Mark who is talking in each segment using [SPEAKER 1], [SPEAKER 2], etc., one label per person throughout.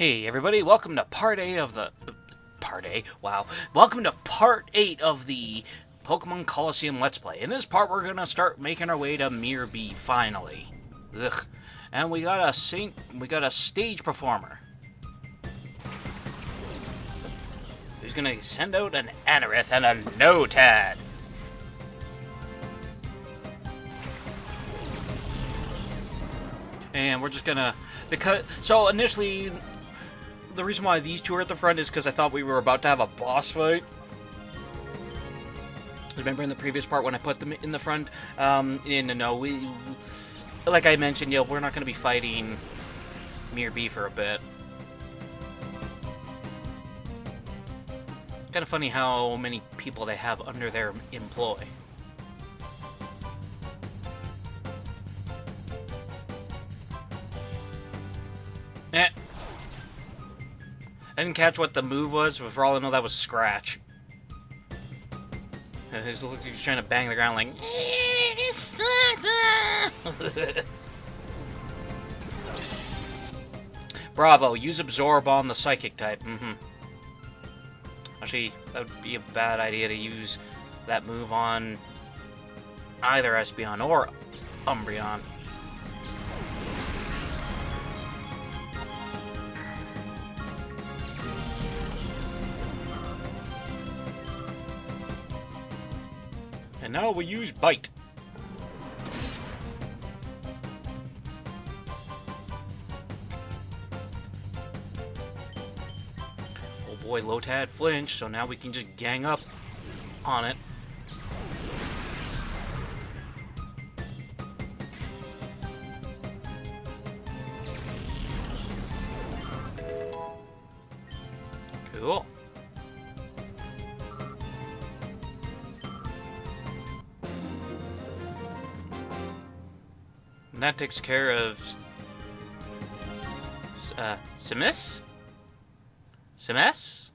[SPEAKER 1] Hey everybody, welcome to part A of the... Part A? Wow. Welcome to part 8 of the Pokemon Colosseum Let's Play. In this part, we're gonna start making our way to Mirror B, finally. Ugh. And we got a stage performer. Who's gonna send out an Anorith and a Notad. And we're just gonna... So initially... The reason why these two are at the front is because I thought we were about to have a boss fight. Remember in the previous part when I put them in the front? No, like I mentioned, we're not going to be fighting Mirror B for a bit. Kind of funny how many people they have under their employ. I didn't catch what the move was, but for all I know, that was Scratch. He's trying to bang the ground like, this sucks! Bravo, use Absorb on the Psychic type. Actually, that would be a bad idea to use that move on either Espeon or Umbreon. And now we use Bite. Oh boy, Lotad flinched, so now we can just gang up on it. Cool. That takes care of Simis? Simis?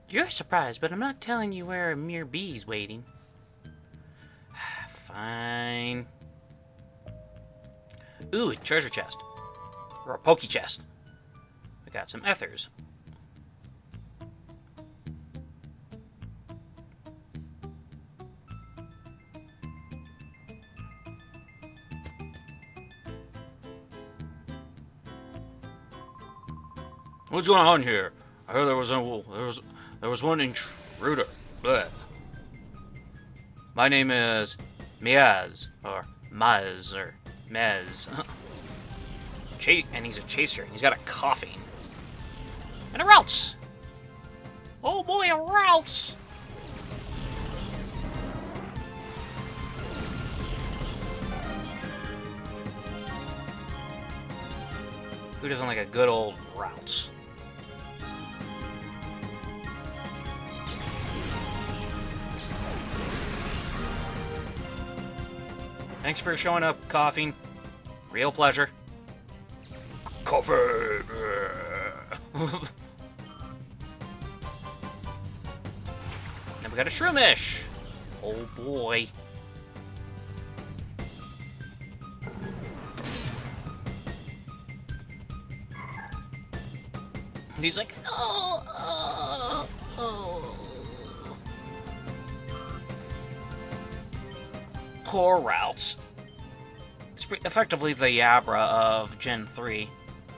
[SPEAKER 1] You're surprised, but I'm not telling you where Mirror B's waiting. Fine. Ooh, a treasure chest. Or a Poke chest. We got some ethers. What's going on here? I heard there was one intruder. Blech. My name is Miaz, or Maz, or Mez. And he's a chaser. He's got a coffee. And a Routes. Oh boy, a Routes. Who doesn't like a good old Routes? Thanks for showing up, Coughing. Real pleasure. Coffee! Now we got a Shroomish! Oh boy. And he's like, oh. Poor Routes. It's effectively the Yabra of Gen 3.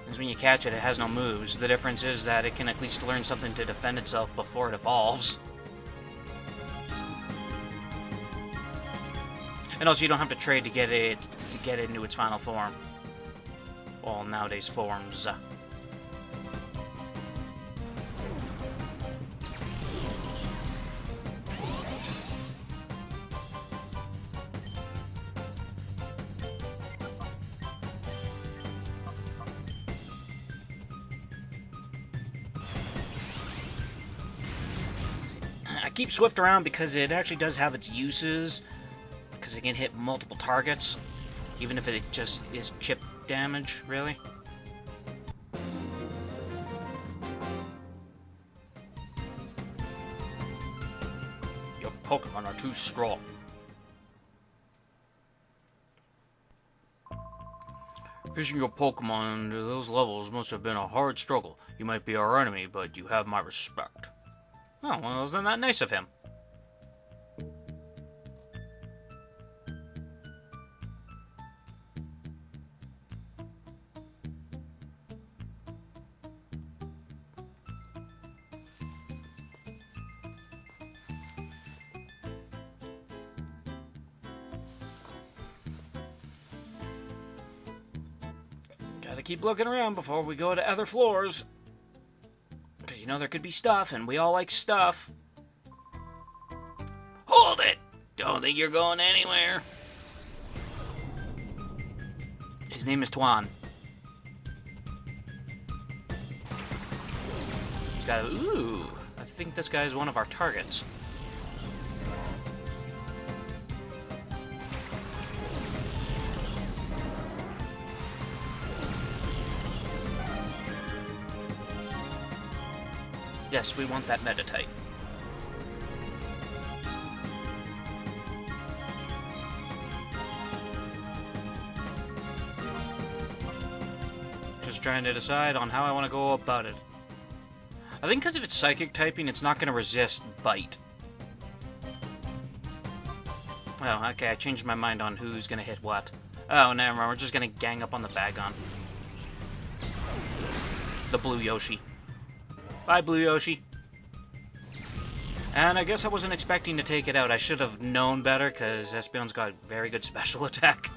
[SPEAKER 1] Because when you catch it, it has no moves. The difference is that it can at least learn something to defend itself before it evolves. And also, you don't have to trade to get it into its final form. Well, nowadays forms. I keep Swift around because it actually does have its uses, because it can hit multiple targets, even if it just is chip damage, really. Your Pokemon are too strong. Fishing your Pokemon to those levels must have been a hard struggle. You might be our enemy, but you have my respect. Oh, well, wasn't that nice of him? Gotta keep looking around before we go to other floors. Because you know there could be stuff, and we all like stuff. Hold it! Don't think you're going anywhere. His name is Tuan. He's got a... Ooh, I think this guy is one of our targets. Yes, we want that Meditite. Just trying to decide on how I want to go about it. I think because if it's psychic typing, it's not going to resist bite. Oh, okay, I changed my mind on who's going to hit what. Oh, never mind, we're just going to gang up on the Bagon. The blue Yoshi. Bye, Blue Yoshi. And I guess I wasn't expecting to take it out. I should have known better, because Espeon's got very good special attack.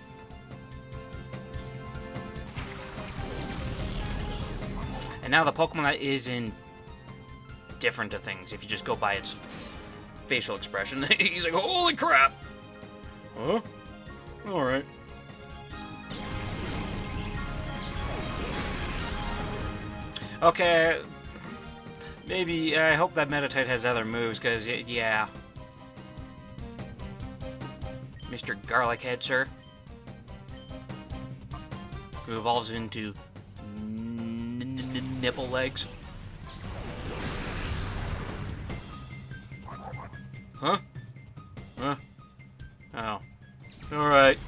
[SPEAKER 1] And now the Pokemon that is indifferent to things, if you just go by its facial expression. He's like, holy crap! Huh? Alright. Okay, maybe, I hope that Meditite has other moves, because, yeah. Mr. Garlic Head, sir. Who evolves into nipple legs. Huh? Huh? Oh. Alright.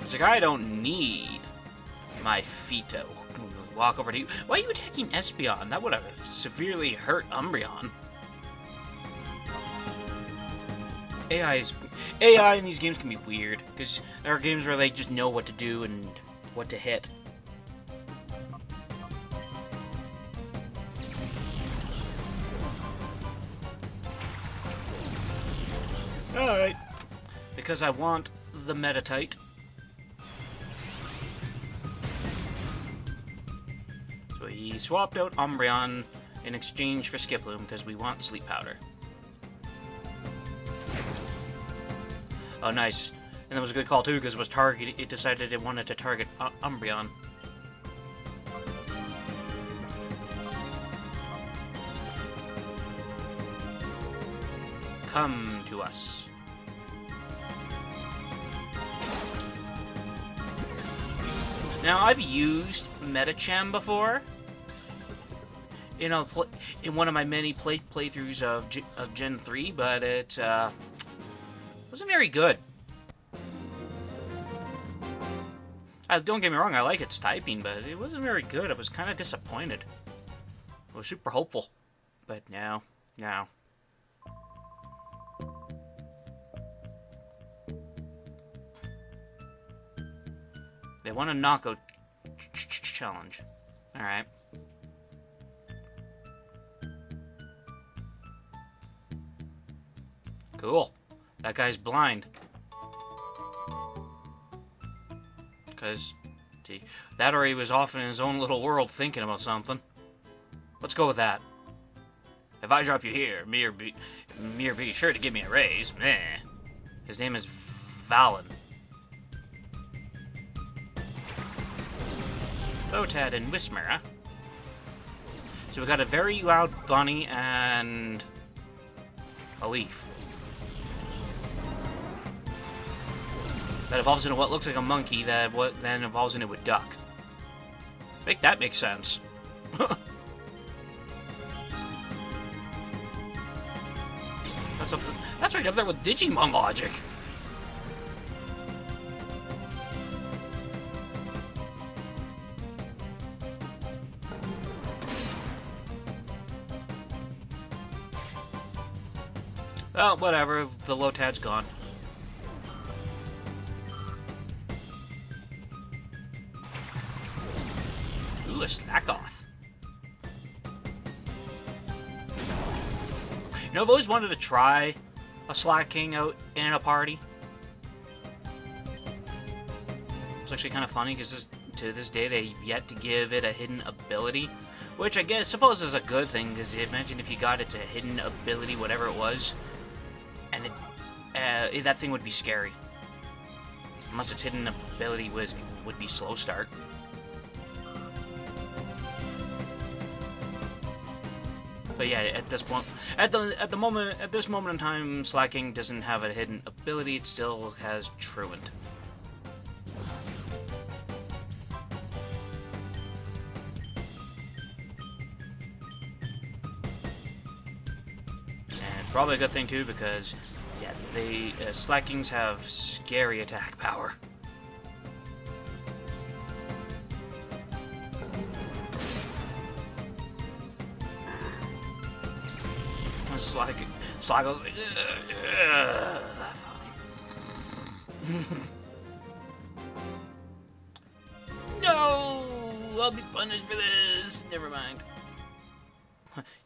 [SPEAKER 1] It's like, I don't need my feet to walk over to you. Why are you attacking Espeon? That would have severely hurt Umbreon. AI in these games can be weird, because there are games where they just know what to do and what to hit. Alright. Because I want the Meditite. So he swapped out Umbreon in exchange for Skiploom, because we want Sleep Powder. Oh, nice. And that was a good call, too, because it decided it wanted to target Umbreon. Come to us. Now, I've used Medicham before. In one of my many playthroughs of Gen 3, but it wasn't very good. Don't get me wrong, I like its typing, but it wasn't very good. I was kind of disappointed. I was super hopeful, but no. They want a knockout challenge. Alright. Cool. That guy's blind. Because that or he was off in his own little world thinking about something. Let's go with that. If I drop you here, Mir be sure to give me a raise. Meh. His name is Valen. Botad and Whismer, huh? So we got a very loud bunny and a leaf. That evolves into what looks like a monkey that then evolves into a duck. Make that make sense. That's right up there with Digimon logic. Well, whatever. The Lotad's gone. Ooh, a Slack-Off. You know, I've always wanted to try a Slaking out in a party. It's actually kind of funny because to this day they've yet to give it a hidden ability, which I suppose is a good thing, because imagine if you got it to hidden ability, whatever it was, and that thing would be scary. Unless its hidden ability would be slow start. But yeah, at this point, at this moment in time, Slaking doesn't have a hidden ability. It still has Truant. And probably a good thing too, because yeah, Slakings have scary attack power. Slaggo's like, no! I'll be punished for this. Never mind.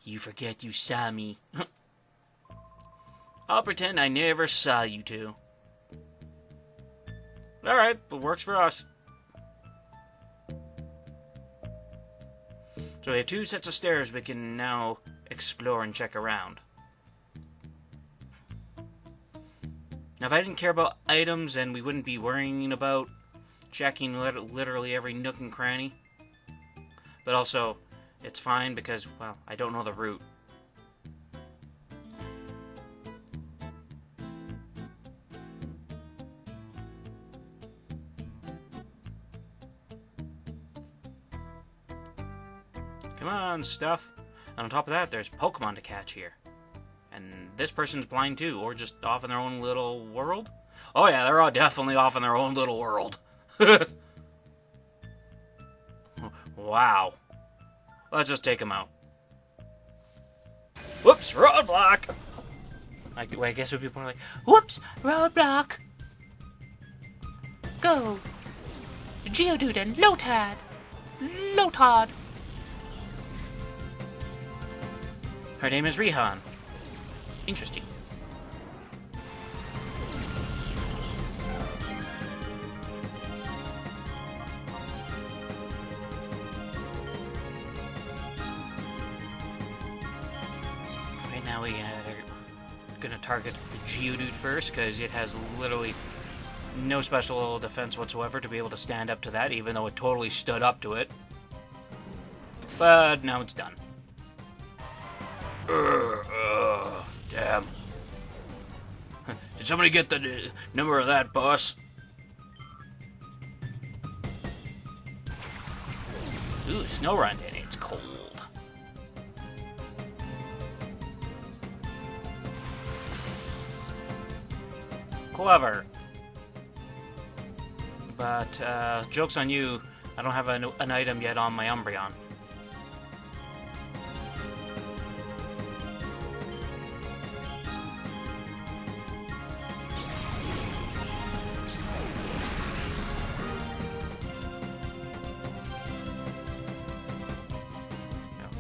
[SPEAKER 1] You forget you saw me. I'll pretend I never saw you two. Alright, it works for us. So we have 2 sets of stairs we can now explore and check around. Now, if I didn't care about items, then we wouldn't be worrying about checking literally every nook and cranny. But also, it's fine because, well, I don't know the route. Come on, stuff. And on top of that, there's Pokemon to catch here. And this person's blind too, or just off in their own little world. Oh yeah, they're all definitely off in their own little world. Wow. Let's just take them out. Whoops, roadblock! I guess it would be more like, whoops, roadblock! Go! Geodude and Lotad! Lotad! Her name is Rihan. Interesting. Right now we are gonna target the Geodude first, because it has literally no special defense whatsoever to be able to stand up to that, even though it totally stood up to it. But now it's done. Damn. Did somebody get the number of that boss? Ooh, snow run, and it's cold. Clever. But, joke's on you, I don't have an item yet on my Umbreon.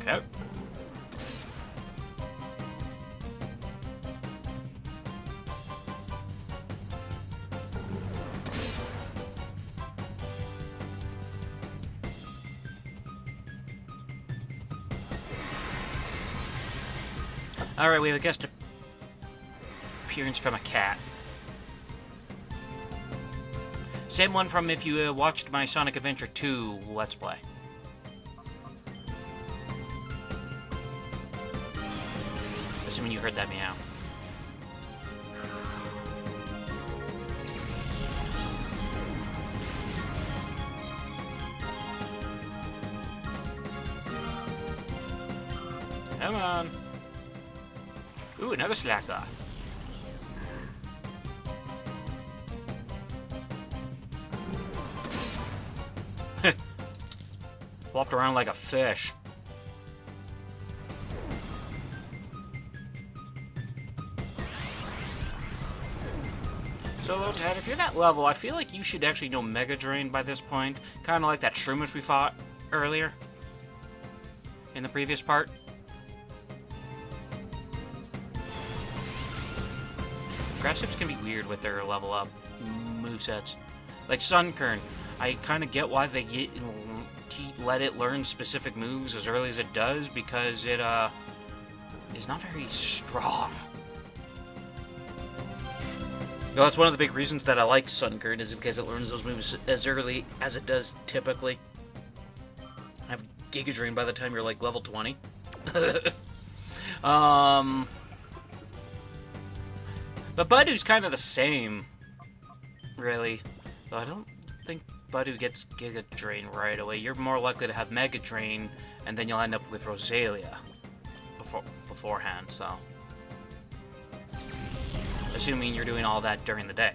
[SPEAKER 1] Okay. Alright, we have a guest appearance from a cat. Same one from if you watched my Sonic Adventure 2 Let's Play. Assuming you heard that meow. Come on. Ooh, another slack off. Flopped around like a fish. So, Ted, if you're that level, I feel like you should actually know Mega Drain by this point. Kind of like that Shroomish we fought earlier. In the previous part. Grass-types can be weird with their level up movesets. Like Sunkern, I kind of get why they let it learn specific moves as early as it does, because it is not very strong. Well, that's one of the big reasons that I like Sunkern, is because it learns those moves as early as it does typically. I have Giga Drain by the time you're like level 20. But Budu's kind of the same, really. Though I don't think Budu gets Giga Drain right away. You're more likely to have Mega Drain, and then you'll end up with Rosalia beforehand, so. Assuming you're doing all that during the day.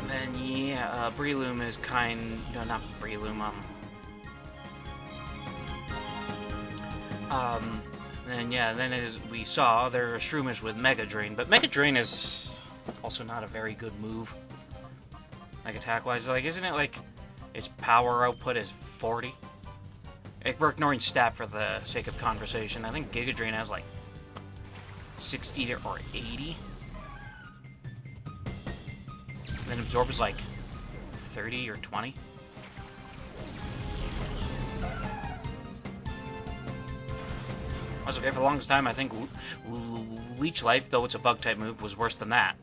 [SPEAKER 1] Then, yeah, Breloom is no, not Breloom, then yeah, then as we saw, there are Shroomish with Mega Drain, but Mega Drain is also not a very good move. Like attack-wise, like isn't it like its power output is 40? We're ignoring stat for the sake of conversation. I think Giga Drain has like 60 or 80. Then Absorb is like 30 or 20. Okay, for the longest time, I think Leech Life, though it's a bug-type move, was worse than that.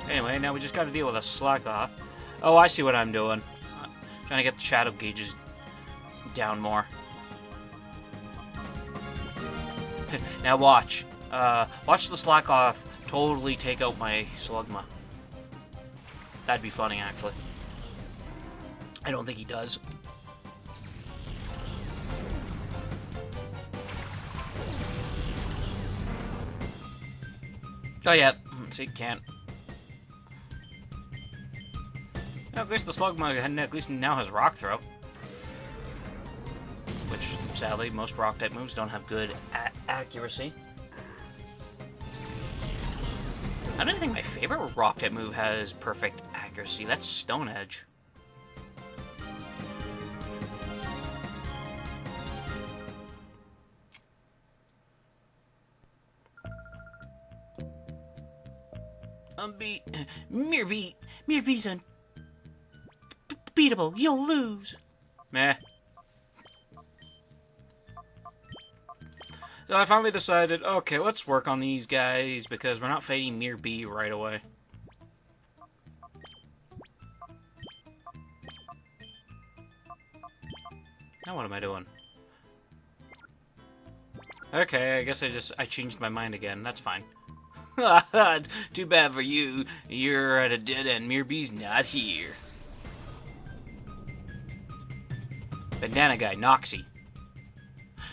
[SPEAKER 1] Anyway, now we just gotta deal with a Slack Off. Oh, I see what I'm doing. Trying to get the shadow gauges down more. Now watch. Watch the Slack Off totally take out my Slugma. That'd be funny, actually. I don't think he does. Oh yeah, let's see, can't. At least the Slugma at least now has Rock Throw. Which, sadly, most Rock-type moves don't have good accuracy. I don't think my favorite Rock-type move has perfect accuracy. That's Stone Edge. Mirbee's unbeatable. You'll lose. Meh. So I finally decided, okay, let's work on these guys because we're not fighting Mirbee right away. Now what am I doing? Okay, I guess I changed my mind again. That's fine. Too bad for you. You're at a dead end. Mirbee's not here. Bandana guy, Noxie.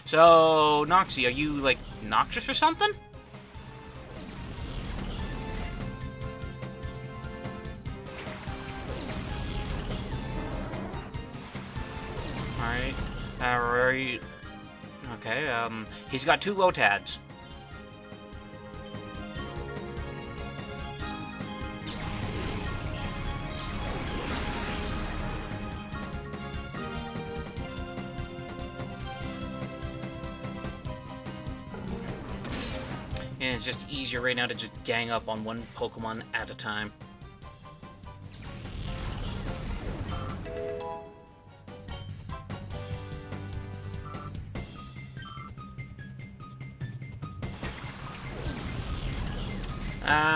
[SPEAKER 1] So, Noxie, are you, like, noxious or something? Alright. Alright. Okay, he's got 2 Lotads. And it's just easier right now to just gang up on one Pokemon at a time.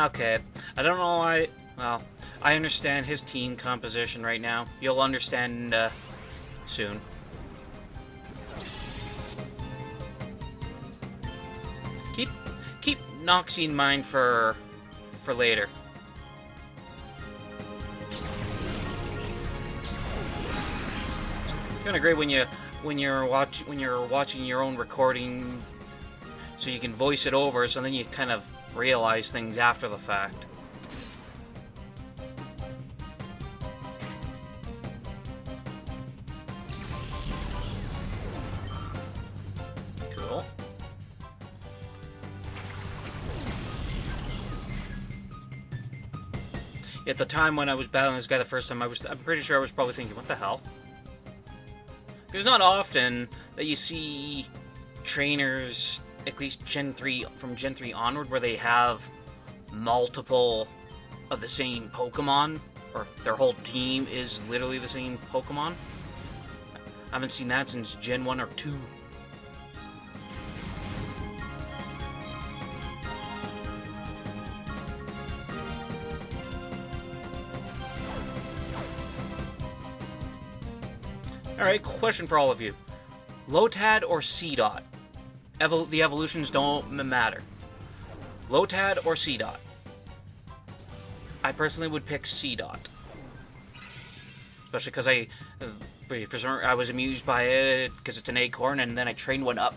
[SPEAKER 1] Okay. I don't know why... Well, I understand his team composition right now. You'll understand, soon. Keep Noxie in mind for for later. Kind of great when you're watching your own recording, so you can voice it over. So then you kind of realize things after the fact. Cool. At the time when I was battling this guy the first time, I'm pretty sure I was probably thinking, what the hell? Because not often that you see trainers, at least from Gen 3 onward, where they have multiple of the same Pokemon, or their whole team is literally the same Pokemon. I haven't seen that since Gen 1 or 2. Alright, question for all of you. Lotad or C-Dot? The evolutions don't matter. Lotad or C-Dot? I personally would pick C-Dot. Especially because I was amused by it, because it's an acorn, and then I trained one up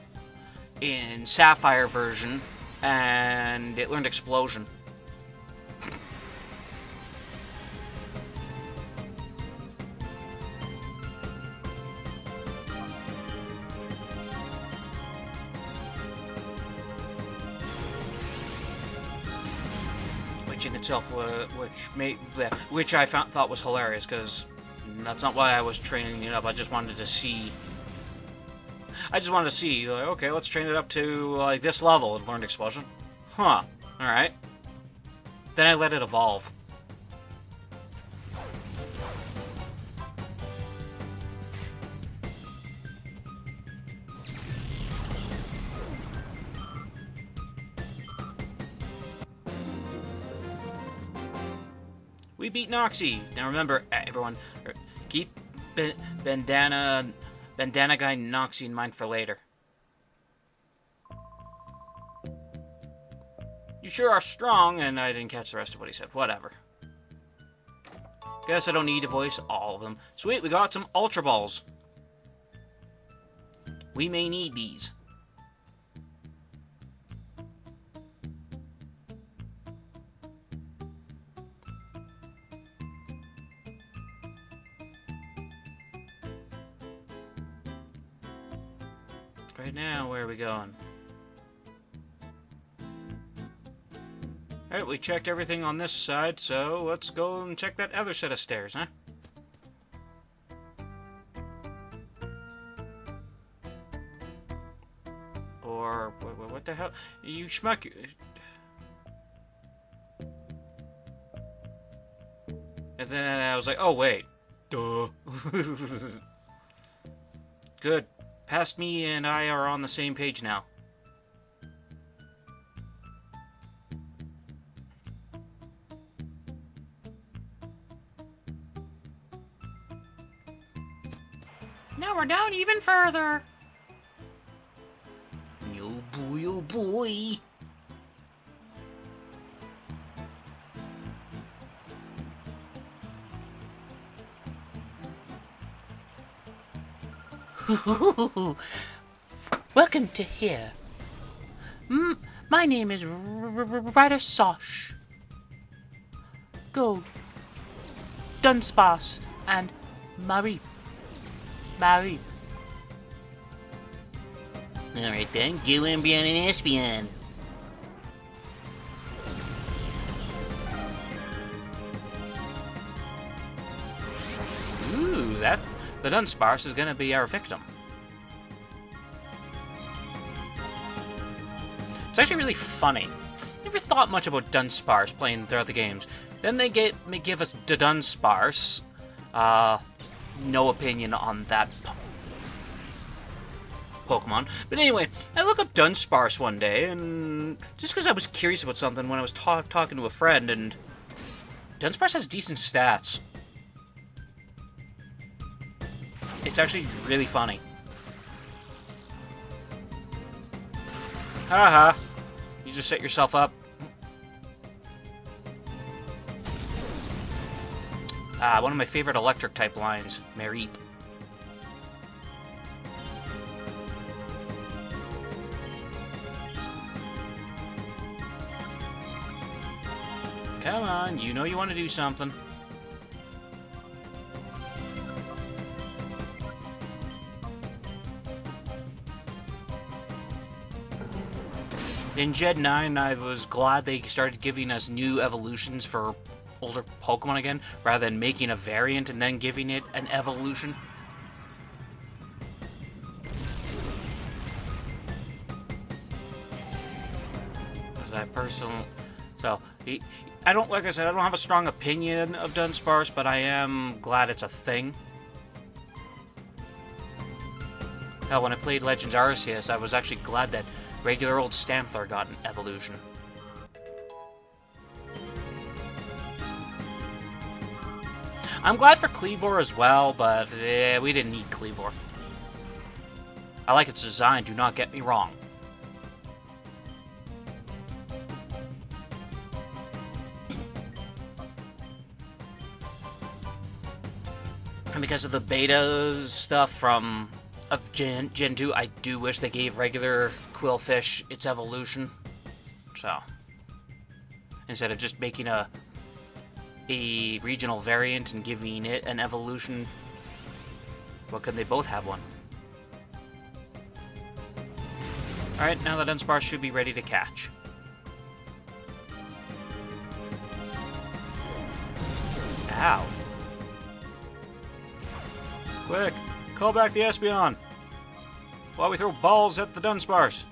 [SPEAKER 1] in Sapphire version, and it learned Explosion. In itself, which I thought was hilarious, because that's not why I was training it up. I just wanted to see. Like, okay, let's train it up to like this level. It learned Explosion. Huh. All right. Then I let it evolve. We beat Noxie. Now remember, everyone, keep bandana guy Noxie in mind for later. You sure are strong, and I didn't catch the rest of what he said. Whatever. Guess I don't need to voice all of them. Sweet, we got some Ultra Balls. We may need these. Right now, where are we going? Alright, we checked everything on this side, so let's go and check that other set of stairs, huh? Or, what the hell? You schmuck. And then I was like, oh wait. Duh. Good. Past me and I are on the same page now. Now we're down even further. Oh boy, oh boy. Welcome to here. My name is Ryder Sosh. Go, Dunsparce and Mareep. Alright then, go Umbreon and Espeon. Ooh, the Dunsparce is gonna be our victim. It's actually really funny. Never thought much about Dunsparce playing throughout the games. Then they give us the Dunsparce. No opinion on that Pokemon. But anyway, I looked up Dunsparce one day, and just because I was curious about something when I was talking to a friend, and Dunsparce has decent stats. It's actually really funny. Haha. You just set yourself up. One of my favorite electric type lines, Mareep. Come on, you know you want to do something. In Gen 9, I was glad they started giving us new evolutions for older Pokemon again, rather than making a variant and then giving it an evolution. Because I personally... So, I don't, like I said, I don't have a strong opinion of Dunsparce, but I am glad it's a thing. Hell, when I played Legends Arceus, I was actually glad that regular old Stantler got an evolution. I'm glad for Kleavor as well, but we didn't need Kleavor. I like its design, do not get me wrong. And because of the beta stuff from Gen 2, I do wish they gave regular Quillfish its evolution. So, instead of just making a regional variant and giving it an evolution, well, couldn't they both have one? Alright, now the Dunsparce should be ready to catch. Ow. Quick, call back the espeon while we throw balls at the Dunsparce.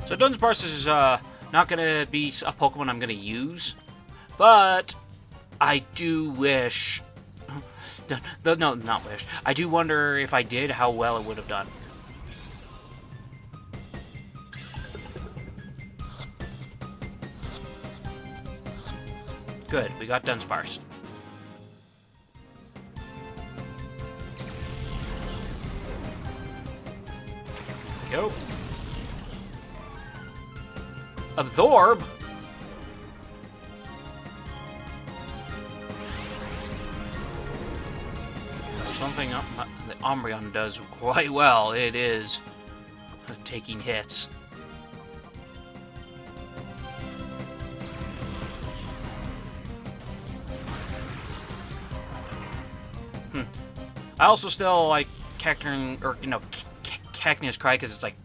[SPEAKER 1] So Dunsparce is not going to be a Pokemon I'm going to use, but I do wish... No, not wish. I do wonder if I did, how well it would have done. Good, we got Dunsparce. Go. Absorb? Something that Umbreon does quite well, it is taking hits. I also still like Cacturn, or, you know, Cacnea's Cry, because it's like,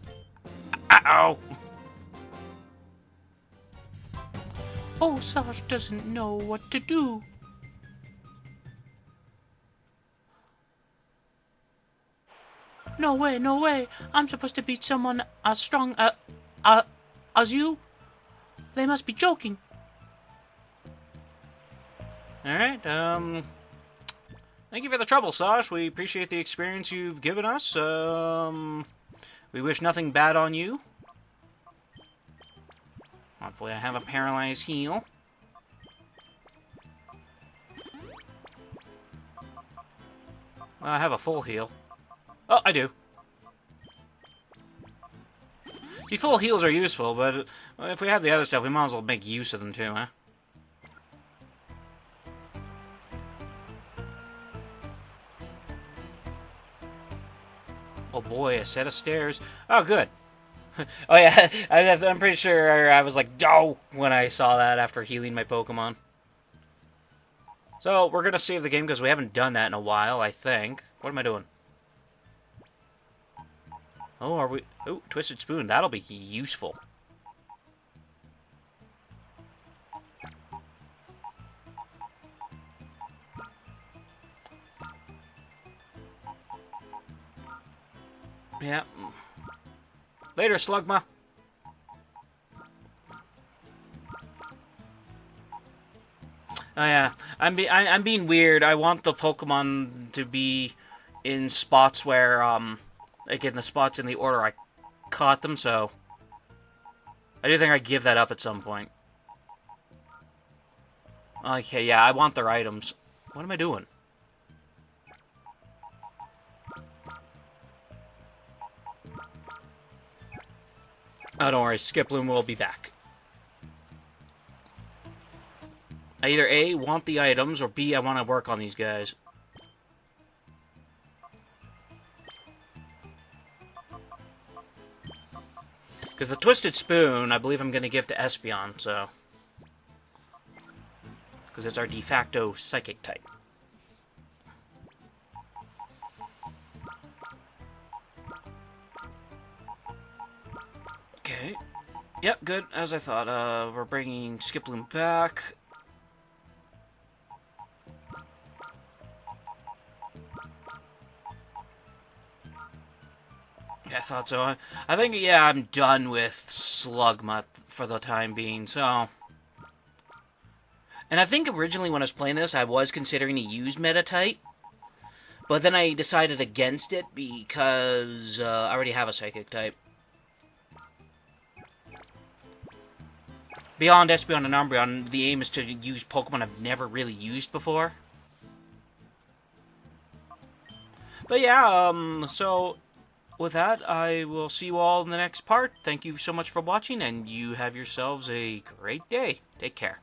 [SPEAKER 1] ow! Oh, Sash doesn't know what to do. No way, no way. I'm supposed to beat someone as strong as you? They must be joking. Alright, thank you for the trouble, Sash. We appreciate the experience you've given us. We wish nothing bad on you. Hopefully I have a paralyzed heal. I have a full heal. Oh, I do. See, full heals are useful, but if we have the other stuff, we might as well make use of them too, huh? Oh boy, a set of stairs. Oh, good. Oh yeah, I'm pretty sure I was like, "No!" when I saw that after healing my Pokemon. So, we're gonna save the game because we haven't done that in a while, I think. What am I doing? Oh, are we... Oh, Twisted Spoon. That'll be useful. Yeah. Later, Slugma. Oh yeah, I'm being weird. I want the Pokemon to be in spots where like in the spots in the order I caught them. So I do think I give that up at some point. Okay, yeah, I want their items. What am I doing? Oh, don't worry, Skiploom will be back. I either A, want the items, or B, I want to work on these guys. Because the Twisted Spoon, I believe I'm going to give to Espeon, so... Because it's our de facto Psychic type. Okay. Yep, good, as I thought. We're bringing Skiploom back. I thought so. I think, yeah, I'm done with Slugma for the time being, so... And I think originally when I was playing this, I was considering to use Metatite. But then I decided against it because I already have a Psychic type. Beyond Espeon and Umbreon, the aim is to use Pokemon I've never really used before. But yeah, so... With that, I will see you all in the next part. Thank you so much for watching, and you have yourselves a great day. Take care.